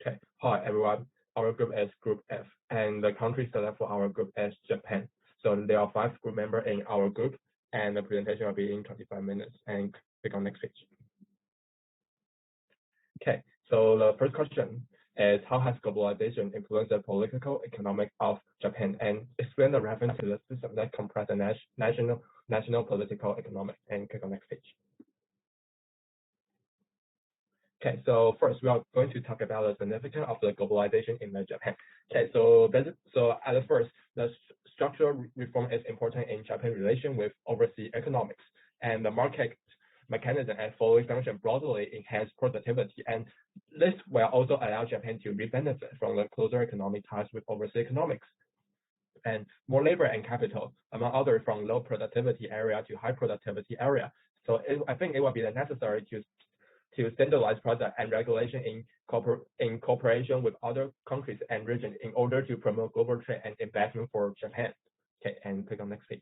Okay. Hi, everyone. Our group is Group F, and the country selected for our group is Japan. So there are 5 group members in our group, and the presentation will be in 25 minutes. And click on next page. Okay. So the first question is, how has globalization influenced the political economic of Japan? And explain the reference to the system that comprises national political economic. And click on next page. Okay, so first we are going to talk about the significance of the globalization in Japan. Okay, so at the first, the structural reform is important in Japan relation with overseas economics, and the market mechanism and following function broadly enhance productivity, and this will also allow Japan to benefit from the closer economic ties with overseas economics, and more labor and capital, among others, from low productivity area to high productivity area. So I think it will be necessary to standardize product and regulation in cooperation with other countries and regions in order to promote global trade and investment for Japan. Okay, and click on next page.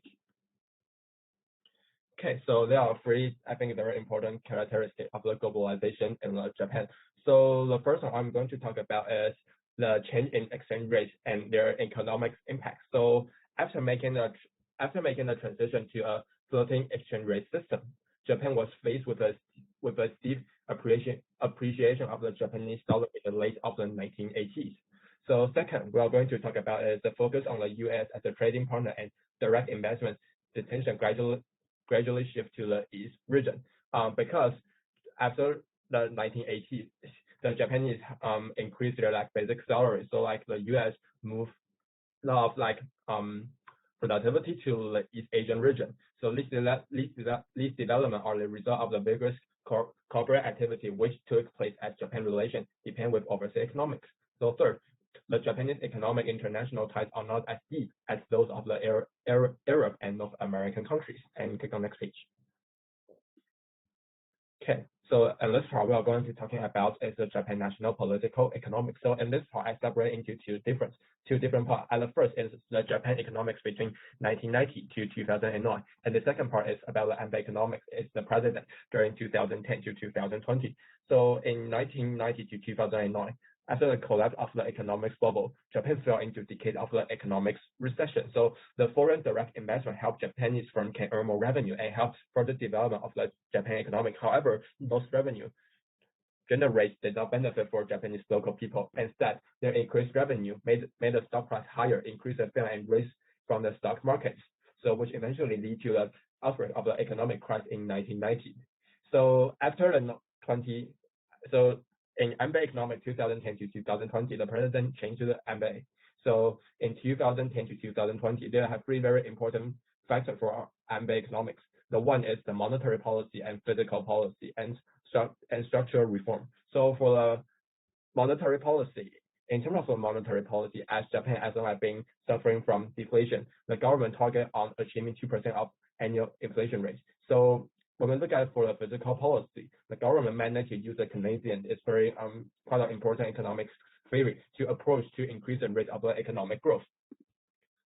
Okay, so there are 3, I think, very important characteristics of the globalization in Japan. So the first one I'm going to talk about is the change in exchange rates and their economic impact. So after making the transition to a floating exchange rate system, Japan was faced with a steep appreciation of the Japanese dollar in the late of the 1980s. So second, we are going to talk about is the focus on the U.S. as a trading partner and direct investment attention gradually shift to the East region. Because after the 1980s, the Japanese increased their basic salary. So the U.S. moved a lot of productivity to the East Asian region. So these development are the result of the vigorous corporate activity which took place as Japan relations depend with overseas economics. So third, the Japanese economic international ties are not as deep as those of the Europe and North American countries. And click on next page. Okay, so in this part we are going to talking about is the Japan national political economics. So in this part I separate into two different parts. And the first is the Japan economics between 1990 to 2009, and the second part is about the MBA economics. It's the president during 2010 to 2020. So in 1990 to 2009, after the collapse of the economics bubble, Japan fell into decade of the economics recession. So the foreign direct investment helped Japanese firms can earn more revenue and help further development of the Japan economic. However, those revenue generated did not benefit for Japanese local people. Instead, their increased revenue made the stock price higher, increased the fear and risk from the stock markets. So which eventually lead to the outbreak of the economic crisis in 1990. So after in MBA economics 2010 to 2020, the president changed the MBA. So in 2010 to 2020, there are 3 very important factors for MBA economics. The one is the monetary policy and fiscal policy and structural reform. So for the monetary policy, in terms of the monetary policy, as Japan has been suffering from deflation, the government target on achieving 2% of annual inflation rate. So when we look at for the fiscal policy, the government managed to use the Keynesian, it's very quite an important economics theory to approach to increase the rate of the economic growth.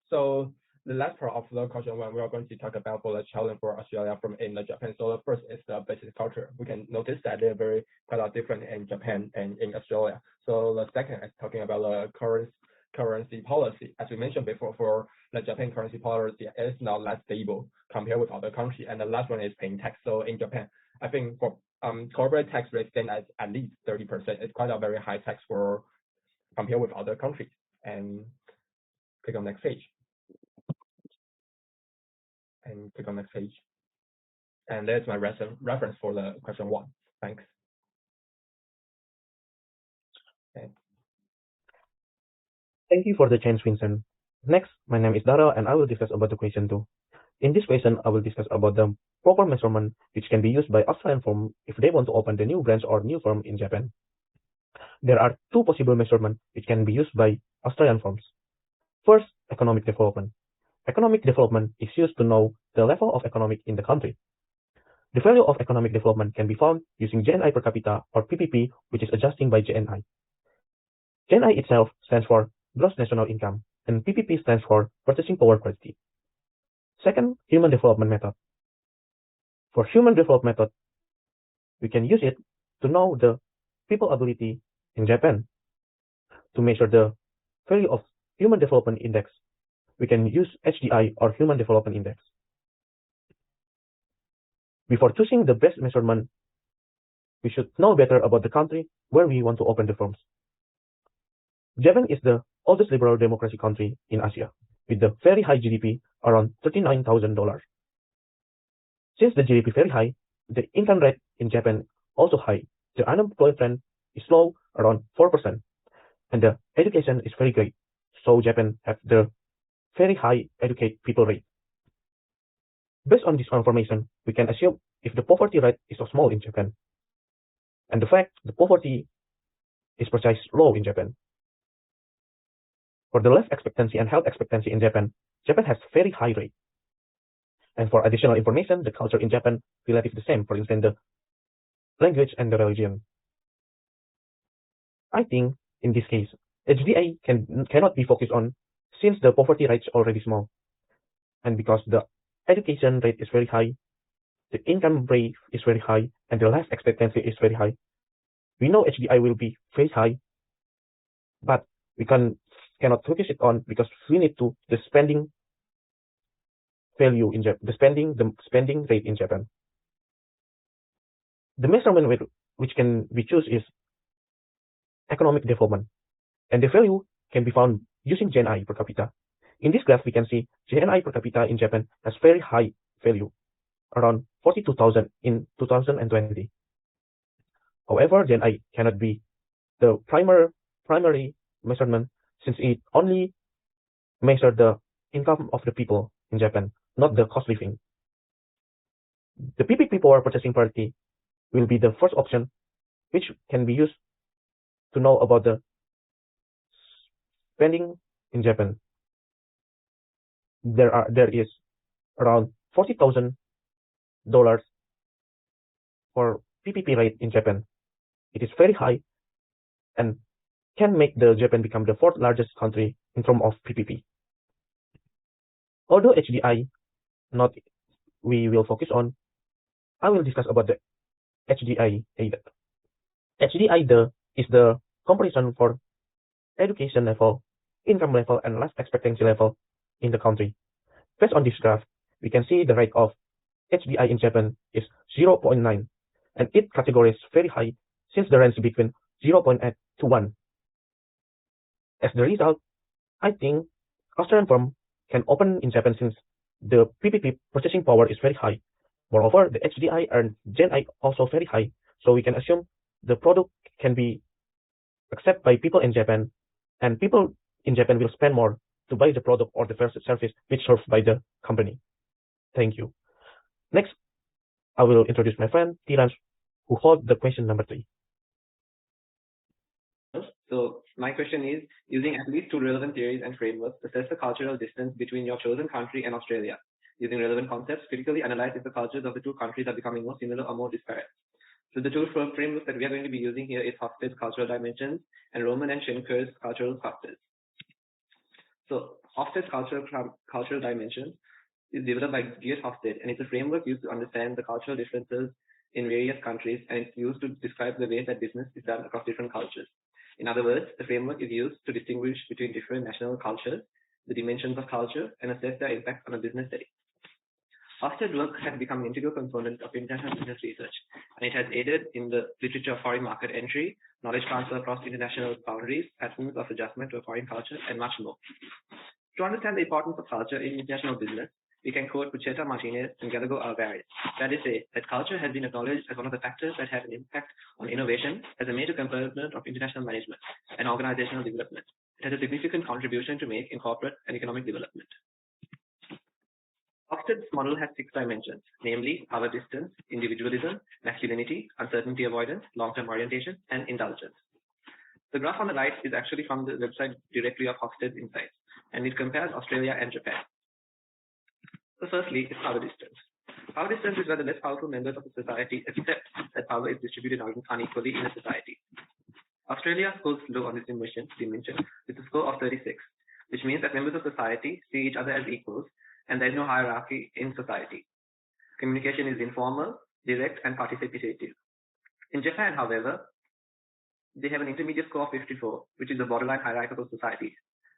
So the last part of the question one, we are going to talk about for the challenge for Australia from in Japan. So the first is the basic culture. We can notice that they're quite different in Japan and in Australia. So the second is talking about the currency policy. As we mentioned before, for the Japan currency policy is now less stable compared with other countries. And the last one is paying tax. So in Japan, I think for corporate tax rate stand at least 30%. It's quite a very high tax for compared with other countries. And click on next page. And click on next page. And there's my reference for the question 1. Thanks. Okay. Thank you for the chance, Vincent. Next, my name is Dara, and I will discuss about the question 2. In this question, I will discuss about the proper measurement which can be used by Australian firm if they want to open the new branch or new firm in Japan. There are 2 possible measurements which can be used by Australian firms. First, economic development. Economic development is used to know the level of economic in the country. The value of economic development can be found using GNI per capita or PPP, which is adjusting by GNI. GNI itself stands for gross national income, and PPP stands for purchasing power quality. Second, human development method. For human development method, we can use it to know the people ability in Japan. To measure the value of Human Development Index, we can use HDI or Human Development Index. Before choosing the best measurement, we should know better about the country where we want to open the firms. Japan is the oldest liberal democracy country in Asia, with the very high GDP around $39,000. Since the GDP very high, the income rate in Japan also high. The unemployment rate is low, around 4%, and the education is very great. So Japan has the very high educated people rate. Based on this information, we can assume if the poverty rate is so small in Japan, and the fact the poverty is precise low in Japan. For the life expectancy and health expectancy in Japan, Japan has very high rate. And for additional information, the culture in Japan relatively the same, for instance, the language and the religion. I think in this case, HDI cannot be focused on since the poverty rate is already small. And because the education rate is very high, the income rate is very high, and the life expectancy is very high. We know HDI will be very high, but we cannot focus it on because we need to the spending value in Japan, the spending rate in Japan. The measurement which can be choose is economic development, and the value can be found using GNI per capita. In this graph, we can see GNI per capita in Japan has very high value, around 42,000 in 2020. However, GNI cannot be the primary measurement since it only measures the income of the people in Japan, not the cost living. The PPP power purchasing parity will be the first option, which can be used to know about the spending in Japan. There is around $40,000 for PPP rate in Japan. It is very high and can make the Japan become the fourth largest country in terms of PPP. Although HDI not we will focus on, I will discuss about the HDI. HDI is the comparison for education level, income level, and life expectancy level in the country. Based on this graph, we can see the rate of HDI in Japan is 0.9, and it category is very high since the range between 0.8 to 1. As the result, I think Australian firm can open in Japan since the PPP purchasing power is very high. Moreover, the HDI and GNI also very high, so we can assume the product can be accepted by people in Japan, and people in Japan will spend more to buy the product or the service which served by the company. Thank you. Next, I will introduce my friend Tirans, who holds the question number 3. So my question is, using at least 2 relevant theories and frameworks, assess the cultural distance between your chosen country and Australia. Using relevant concepts, critically analyze if the cultures of the two countries are becoming more similar or more disparate. So the two frameworks that we are going to be using here is Hofstede's cultural dimensions and Roman and Schenker's cultural clusters. So Hofstede's cultural dimensions is developed by Geert Hofstede, and it's a framework used to understand the cultural differences in various countries, and it's used to describe the ways that business is done across different cultures. In other words, the framework is used to distinguish between different national cultures, the dimensions of culture, and assess their impact on a business setting. Hofstede's work has become an integral component of international business research, and it has aided in the literature of foreign market entry, knowledge transfer across international boundaries, patterns of adjustment to a foreign culture, and much more. To understand the importance of culture in international business, we can quote Pucheta Martinez and Gallagher Alvarez, that is say that culture has been acknowledged as one of the factors that have an impact on innovation as a major component of international management and organizational development. It has a significant contribution to make in corporate and economic development. Hofstede's model has 6 dimensions, namely power distance, individualism, masculinity, uncertainty avoidance, long-term orientation, and indulgence. The graph on the right is actually from the website directly of Hofstede's Insights, and it compares Australia and Japan. So firstly is power distance. Power distance is where the less powerful members of the society accept that power is distributed unequally in a society. Australia scores low on this dimension with a score of 36, which means that members of society see each other as equals, and there is no hierarchy in society. Communication is informal, direct, and participative. In Japan, however, They have an intermediate score of 54, which is a borderline hierarchical society.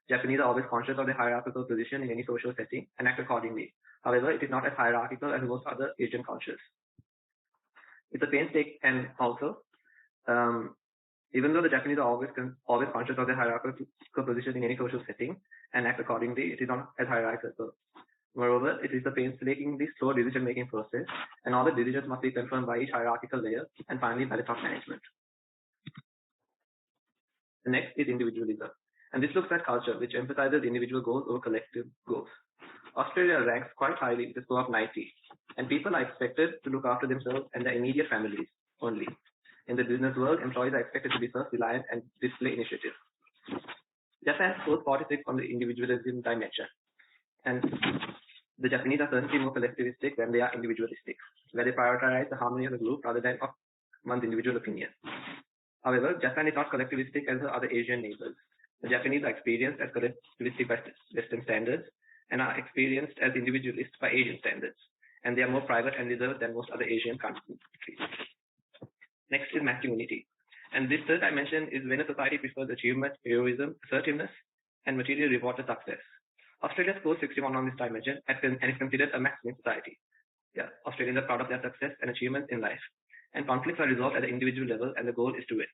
Japanese are always conscious of their hierarchical position in any social setting and act accordingly. However, it is not as hierarchical as most other Asian cultures. It's a painstaking, and also, even though the Japanese are always conscious of their hierarchical position in any social setting and act accordingly, it is not as hierarchical. Moreover, it is a painstakingly slow decision-making process, and all the decisions must be confirmed by each hierarchical layer and finally by the top management. The next is individualism, and this looks at culture, which emphasizes individual goals over collective goals. Australia ranks quite highly with a score of 90, and people are expected to look after themselves and their immediate families only. In the business world, employees are expected to be self-reliant and display initiative. Japan scores 46 on the individualism dimension, and the Japanese are certainly more collectivistic than they are individualistic, where they prioritize the harmony of the group rather than of one's individual opinion. However, Japan is not collectivistic as the other Asian neighbors. The Japanese are experienced as collectivistic by Western standards and are experienced as individualists by Asian standards, and they are more private and reserved than most other Asian countries. Next is masculinity, and this third dimension is when a society prefers achievement, heroism, assertiveness, and material reward to success. Australia scores 61 on this dimension and is considered a masculine society. Yeah, Australians are proud of their success and achievements in life, and conflicts are resolved at the individual level, and the goal is to win.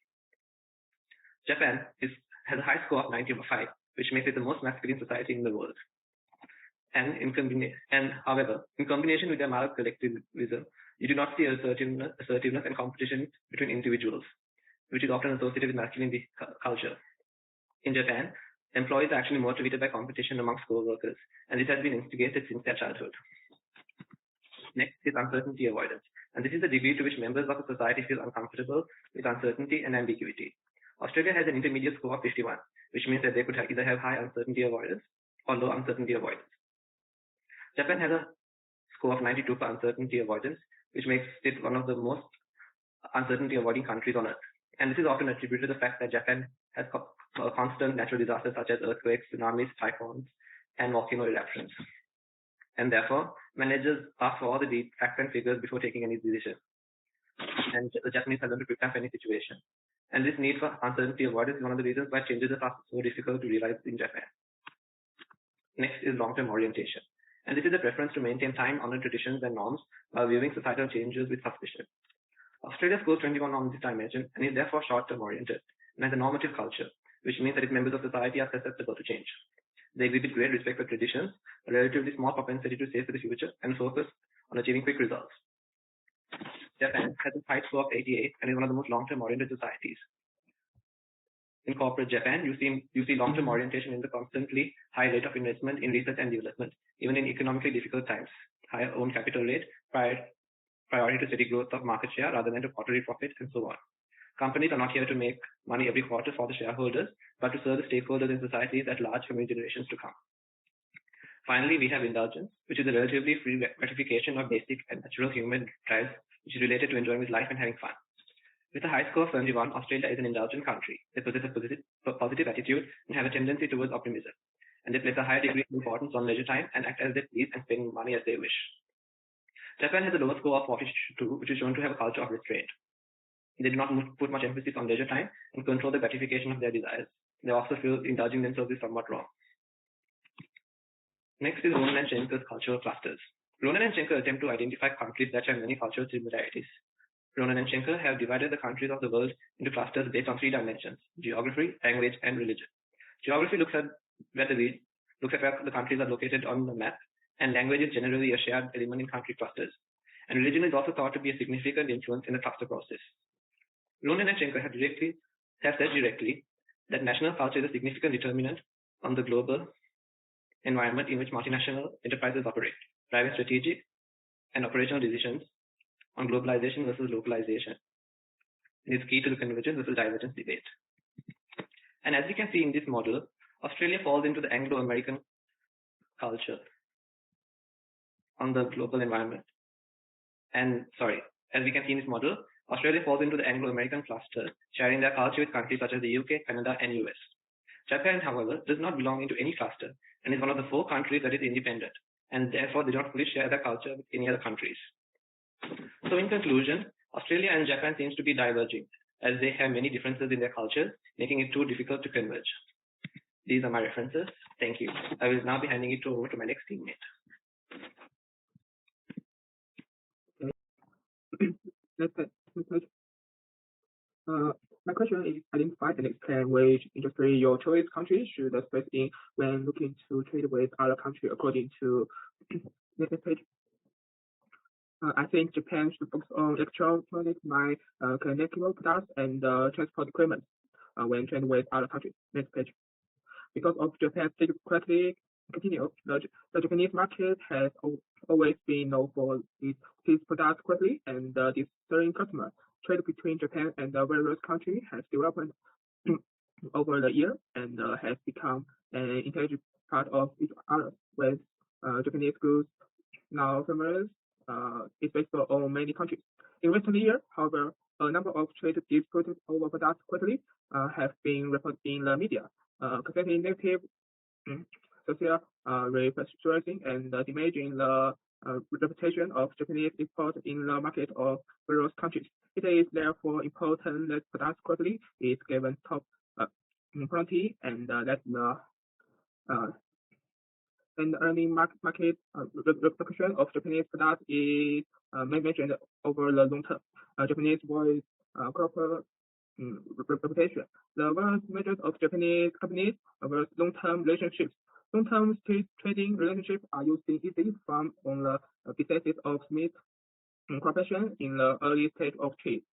Japan has a high score of 90/5, which makes it the most masculine society in the world. However, in combination with their mild collectivism, you do not see assertiveness and competition between individuals, which is often associated with masculine culture. In Japan, employees are actually motivated by competition amongst co-workers, and this has been instigated since their childhood. Next is uncertainty avoidance, and this is the degree to which members of a society feel uncomfortable with uncertainty and ambiguity. Australia has an intermediate score of 51, which means that they could either have high uncertainty avoidance or low uncertainty avoidance. Japan has a score of 92 for uncertainty avoidance, which makes it one of the most uncertainty avoiding countries on earth. And this is often attributed to the fact that Japan has constant natural disasters such as earthquakes, tsunamis, typhoons, and volcano eruptions. And therefore, managers ask for all the facts and figures before taking any decision. And the Japanese have learned to prepare for any situation. And this need for uncertainty avoidance is one of the reasons why changes are so difficult to realize in Japan. Next is long-term orientation. And this is a preference to maintain time-honored traditions and norms while viewing societal changes with suspicion. Australia scores 21 on this dimension and is therefore short-term oriented and has a normative culture, which means that its members of society are susceptible to change. They exhibit great respect for traditions, a relatively small propensity to save for the future, and focus on achieving quick results. Japan has a high score of 88 and is one of the most long-term oriented societies. In corporate Japan, you see long-term orientation in the constantly high rate of investment in research and development, even in economically difficult times, higher own capital rate, priority to steady growth of market share rather than to quarterly profit, and so on. Companies are not here to make money every quarter for the shareholders, but to serve the stakeholders in societies at large for many generations to come. Finally, we have indulgence, which is a relatively free gratification of basic and natural human drives, which is related to enjoying life and having fun. With a high score of 71, Australia is an indulgent country. They possess a positive attitude and have a tendency towards optimism. And they place a high degree of importance on leisure time and act as they please and spend money as they wish. Japan has a lower score of 42, which is shown to have a culture of restraint. They do not put much emphasis on leisure time and control the gratification of their desires. They also feel indulging themselves is somewhat wrong. Next is Ronan and Schenker's cultural clusters. Ronan and Schenker attempt to identify countries that have many cultural similarities. Ronan and Schenker have divided the countries of the world into clusters based on 3 dimensions: geography, language, and religion. Geography looks at where the countries are located on the map, and language is generally a shared element in country clusters. And religion is also thought to be a significant influence in the cluster process. Ronan and Schenker have said directly that national culture is a significant determinant on the global environment in which multinational enterprises operate, driving strategic and operational decisions on globalization versus localization. It is key to the convergence versus divergence debate. And as we can see in this model, Australia falls into the Anglo-American culture on the global environment. As we can see in this model, Australia falls into the Anglo-American cluster, sharing their culture with countries such as the UK, Canada, and US. Japan, however, does not belong into any cluster and is one of the 4 countries that is independent, and therefore they don't fully share their culture with any other countries. So in conclusion, Australia and Japan seems to be diverging, as they have many differences in their cultures, making it too difficult to converge. These are my references. Thank you. I will now be handing it over to my next teammate. My question is identify and explain which industry your choice country should invest in when looking to trade with other countries according to next page. I think Japan should focus on electronic, mechanical products and transport equipment when trading with other countries. Next page. Because of Japan's quickly continue, the Japanese market has always been known for its products quickly and discerning customers. Trade between Japan and various countries has developed over the years and has become an integral part of each other. With Japanese goods now famous, is visible on many countries. In recent years, however, a number of trade disputes over products quickly have been reported in the media, causing negative social repercussions and damaging the reputation of Japanese exports in the market of various countries. It is therefore important that products quality is given top priority and that the earning market reputation of Japanese products is managed over the long term. Japanese voice corporate reputation. The various measures of Japanese companies over long-term relationships. Long-term trading relationships are used easily from on the basis of smooth cooperation in the early stage of trade.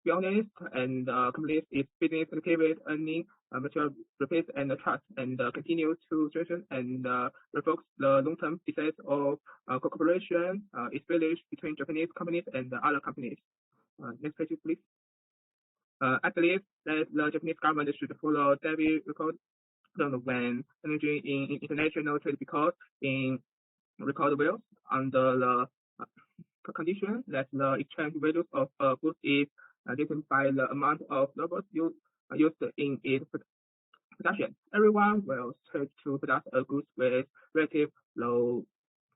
Be honest and complete its business activity, earning mutual respect and trust, and continue to strengthen and refocus the long-term basis of cooperation established between Japanese companies and other companies. Next page, please. I believe that the Japanese government should follow David record when engaging in international trade because in record bills under the condition that the exchange values of goods is determined by the amount of labor used in its production. Everyone will strive to produce a goods with relative low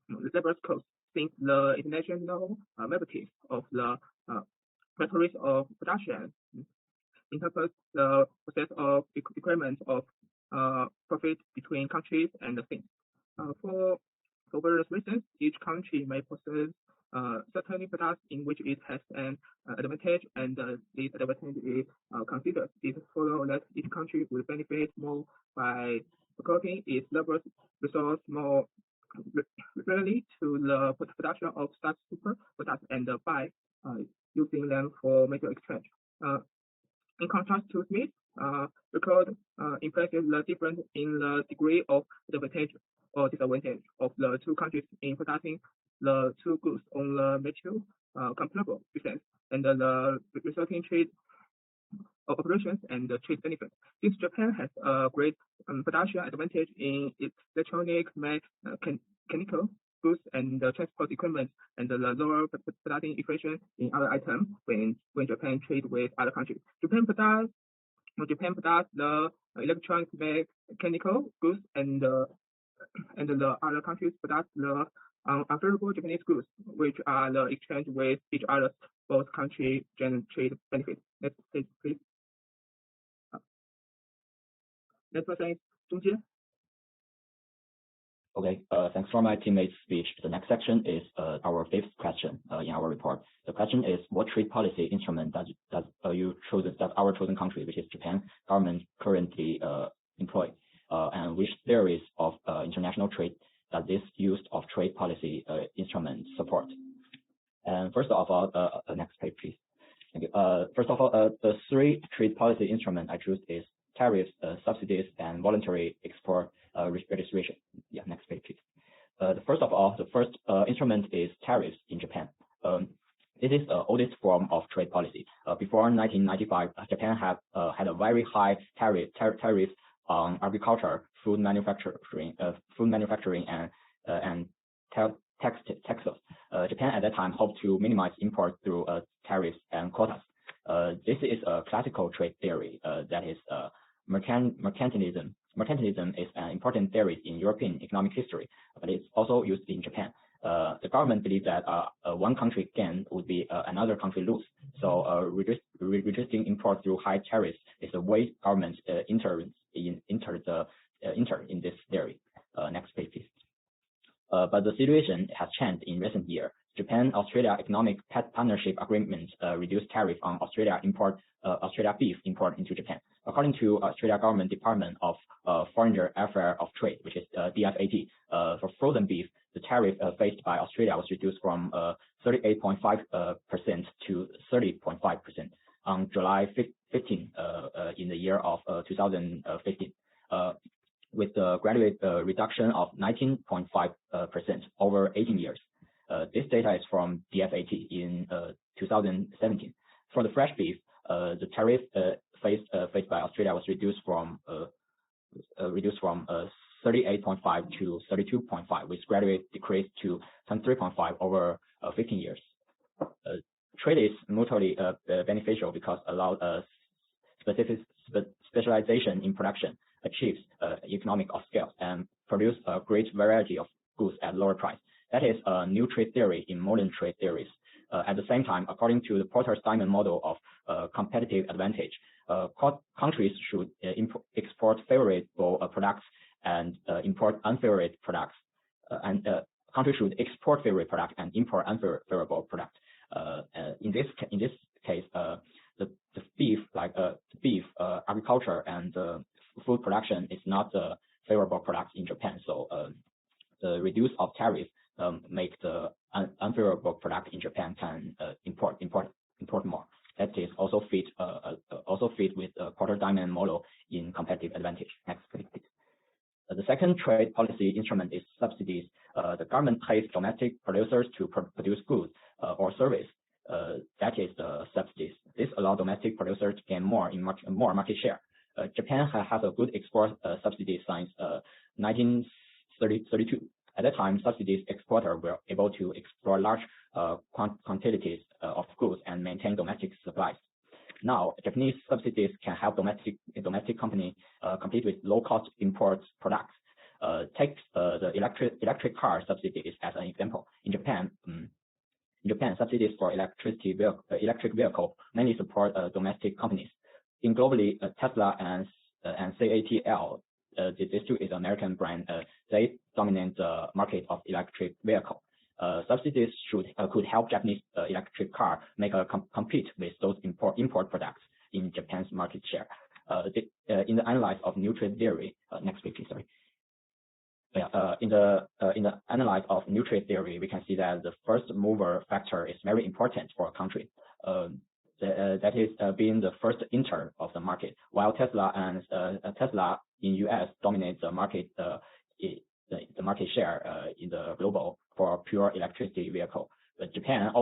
labor costs, since the international mobility of the methods of production interprets the process of equipment of profit between countries and things. For various reasons, each country may possess certain products in which it has an advantage, and this advantage is considered. It follows that each country will benefit more by allocating its labor resource more readily to the production of such super products and by using them for major exchange. In contrast to Smith, record impresses the difference in the degree of advantage or disadvantage of the two countries in producing the two goods on the mutual comparable basis, and the resulting trade operations and trade benefits. Since Japan has a great production advantage in its electronic, mechanical goods and transport equipment, and the lower production efficiency in other items when Japan trade with other countries. Japan products the electronic, mechanical goods, and the other countries produce the unfavorable Japanese goods, which are the exchange with each other. Both countries generate trade benefits. Next page, please. Next person is Zhongjie. Okay, thanks for my teammate's speech. The next section is our fifth question in our report. The question is, what trade policy instrument does our chosen country, which is Japan, government currently employ, and which theories of international trade does this use of trade policy instrument support? And first of all, next page, please. Thank you. First of all, the three trade policy instruments I choose is tariffs, subsidies, and voluntary export registration. Yeah, next page, please. The first instrument is tariffs in Japan. This is the oldest form of trade policy. Before 1995, Japan had a very high tariff on agriculture, food manufacturing, and taxes. Japan at that time hoped to minimize import through tariffs and quotas. This is a classical trade theory that is mercantilism. Mercantilism is an important theory in European economic history, but it's also used in Japan. The government believes that one country gain would be another country lose. So reducing import through high tariffs is a way governments enter in this theory. Next page, please. But the situation has changed in recent years. Japan-Australia Economic Partnership Agreement reduced tariff on Australia beef import into Japan. According to Australia Government Department of Foreign Affairs of Trade, which is DFAT, for frozen beef, the tariff faced by Australia was reduced from 38.5% to 30.5% on July 15 in the year of 2015. With the graduate reduction of 19.5% over 18 years. This data is from DFAT in 2017. For the fresh beef, the tariff faced by Australia was reduced from 38.5 to 32.5, with graduate decrease to 23.5 over 15 years. Trade is mutually beneficial because allows specialization in production, achieves economic of scale, and produce a great variety of goods at lower price. That is a new trade theory in modern trade theories. At the same time, according to the Porter's Diamond model of competitive advantage, countries should export favorable products and import unfavorable products. Countries should export favorable products and import unfavorable products. In this case, the beef, agriculture and food production is not the favorable product in Japan. So the reduce of tariff make the unfavorable product in Japan can import more. That is also fit with the Porter Diamond model in competitive advantage. Next, please. The second trade policy instrument is subsidies. The government pays domestic producers to produce goods or service. That is the subsidies. This allows domestic producers to gain more market share. Japan has a good export subsidy since 1932. At that time, subsidies exporters were able to export large quantities of goods and maintain domestic supplies. Now, Japanese subsidies can help domestic company compete with low-cost import products. Take the electric car subsidies as an example. In Japan, subsidies for electric vehicle mainly support domestic companies. In globally, Tesla and CATL, this too is an American brand. They dominate the market of electric vehicle. Subsidies could help Japanese electric car make a compete with those import products in Japan's market share. In the analysis of new trade theory, next page, sorry. In the analysis of new trade theory, we can see that the first mover factor is very important for a country. That is being the first enter of the market, while Tesla in US dominate the market, the market share in the global for pure electricity vehicle. But Japan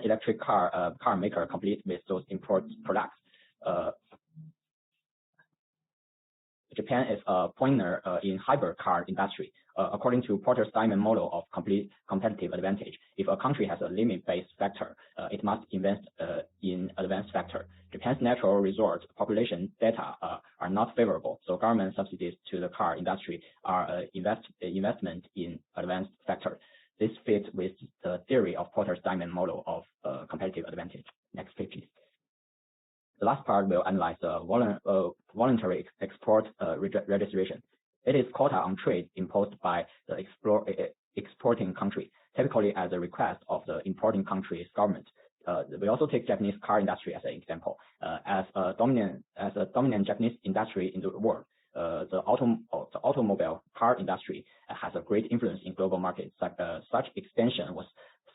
electric car maker compete with those import products. Japan is a pioneer in hybrid car industry. According to Porter's Diamond model of complete competitive advantage, if a country has a limit-based factor, it must invest in advanced factor. Japan's natural resource population data are not favorable, so government subsidies to the car industry are investment in advanced factor. This fits with the theory of Porter's Diamond model of competitive advantage. Next page, please. The last part will analyze the voluntary export registration. It is quota on trade imposed by the exporting country, typically at the request of the importing country's government. We also take Japanese car industry as an example. As a dominant Japanese industry in the world, the automobile car industry has a great influence in global markets. Such expansion was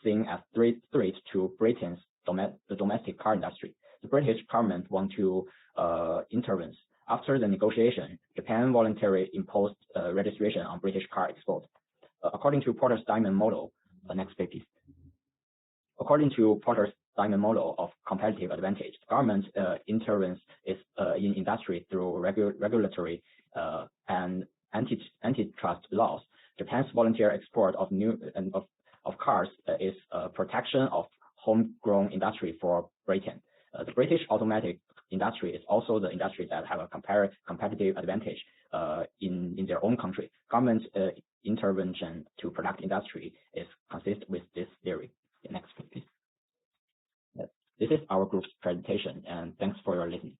seen as threat to Britain's domestic car industry. The British government want to intervene. After the negotiation, Japan voluntarily imposed registration on British car export. According to Porter's Diamond model, next page, please. According to Porter's Diamond model of competitive advantage, government intervenes in industry through regulatory and antitrust laws. Japan's volunteer export of cars is protection of homegrown industry for Britain. The British automatic industry is also the industry that have a competitive advantage in their own country. Government intervention to product industry is consistent with this theory. Next, please. This is our group's presentation, and thanks for your listening.